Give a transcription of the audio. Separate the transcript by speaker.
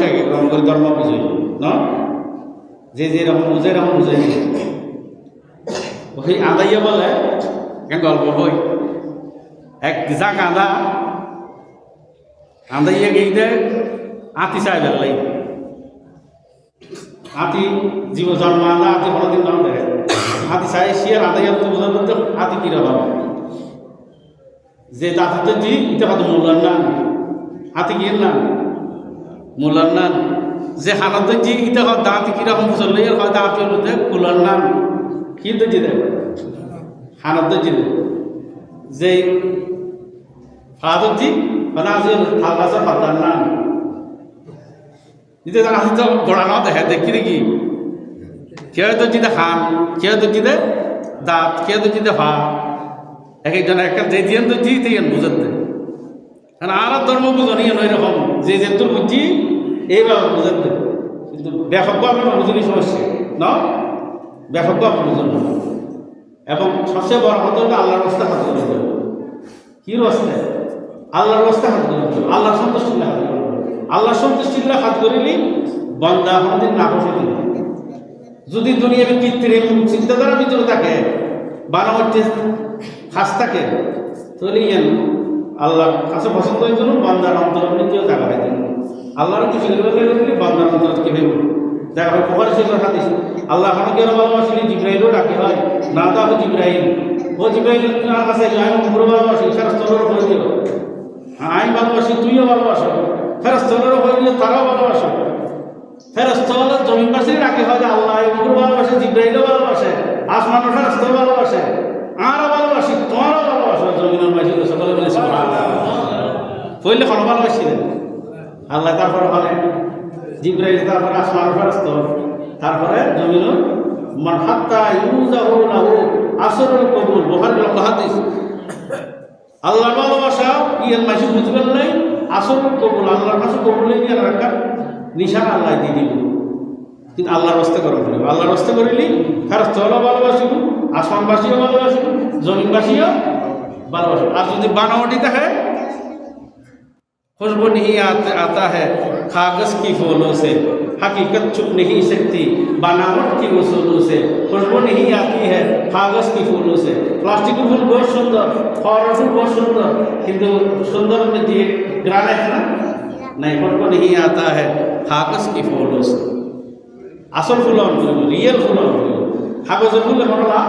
Speaker 1: মানুষ এক এক রকম করে ধর্ম বুঝে না, যে যেরকম বুঝে এরকম বুঝে ওই আদাইয়া বলে গল্প বই এক যাক আদাইয়া গেইতে আতি চাই বেলাই আতি জীব জন্ম আদা আতি কোনোদিন নাম দেখে আতি চাই শিয়ার আদাইয়া তো বোঝার মধ্যে আতি কিরকম যে দাঁতিতে জি এটা কত মূল্যার না হাতি গিয়ে না মূল্যার না যে হানাতে জি এটা কত দাঁতি কিরকম চললে এর হয় দাঁতি হলুদে কুলার নাম কিন্তু জি দেবে হানাতে জি দেবে যে ফাদর জি মানে আজ থাল গাছ ফাদার নাম যদি আসি তো গোড়ানো দেখে দেখি দেখি কেউ তো জিতে খান কেউ তো জিতে দাঁত কেউ তো জিতে ভা এক একজন একটা যে জিয়ান তো জি তেন বুঝতে কারণ আর ধর্ম বুঝনি এরকম যে যে তোর বুঝি এইভাবে বুঝতে কিন্তু ব্যাপকভাবে বুঝলি সমস্যা না ব্যাপকভাবে বুঝুন এবং সবচেয়ে বড় কথা হলো আল্লাহর রাস্তা হাত ধরে দেবে কি রাস্তা আল্লাহর রাস্তা হাত ধরে দেবে আল্লাহ সন্তুষ্টিল্লা হাত ধরে আল্লাহ সন্তুষ্টিল্লা হাত ধরিলি বন্দা আমাদের না বসে যদি দুনিয়ার কৃত্রিম চিন্তাধারার ভিতরে থাকে বানানোর খাস থাকে তাহলে আল্লাহ কাছে পছন্দ হয়ে জন্য বান্দার অন্তর নিজেও জায়গা হয় আল্লাহর কিছু বান্দার অন্তর কীভাবে দেখা হয় কোপারে সে কথা দিস আল্লাহ আমাকে কেন ভালোবাসিনি জিব্রাইলও ডাকে হয় না দা হো জিব্রাইল ও জিব্রাইল তোমার কাছে আমি পুরো ভালোবাসি ফেরস্তলেরও হয়ে দিল আমি ভালোবাসি তুইও ভালোবাসো ফেরস্তলেরও হয়ে দিল তারাও ভালোবাসো ফেরস্তল জমিনবাসী ডাকে হয় যে আল্লাহ পুরো ভালোবাসে জিব্রাইলও ভালোবাসে আসমানও ফেরস্তল ভালোবাসে আরও ভালোবাসি তোমারও ভালোবাসো জমিনের মাঝে সকলে বলে পড়লে কোনো ভালোবাসিলেন আল্লাহ তারপরে বলে জিব্রাইল তারপরে আসমান ফেরস্ত তারপরে জমিন মান হাত্তা ইউজাহু লাহু আসরুল কবুল বুখারী হাদিস আল্লাহর ভালোবাসা ইয়ার মাঝে বুঝবেন নাই আসরুল কবুল আল্লাহর কাছে কবুলে নিয়ে রাখা নিশান আল্লাহ দিয়ে দিবেন কিন্তু আল্লাহর রাস্তা করা পড়বে আল্লাহর রাস্তা করিলি ফেরস্ত হলো ভালোবাসিব আসমানবাসীও ভালোবাসিব জমিনবাসীও ভালোবাসিব আর যদি বানাওয়াটি দেখে खुशबू नहीं आता है कागज़ की फूलों से हकीकत छुप नहीं सकती बनावट की उसूलों से खुशबू नहीं आती है कागज़ की फूलों से प्लास्टिक के फूल बहुत सुंदर फॉरेन फूल बहुत सुंदर किंतु सुंदर में दिए ग्राने है ना नहीं खुशबू नहीं आता है कागज़ की फूलों से असल फूल रियल फूल कागज़ फूल हमारा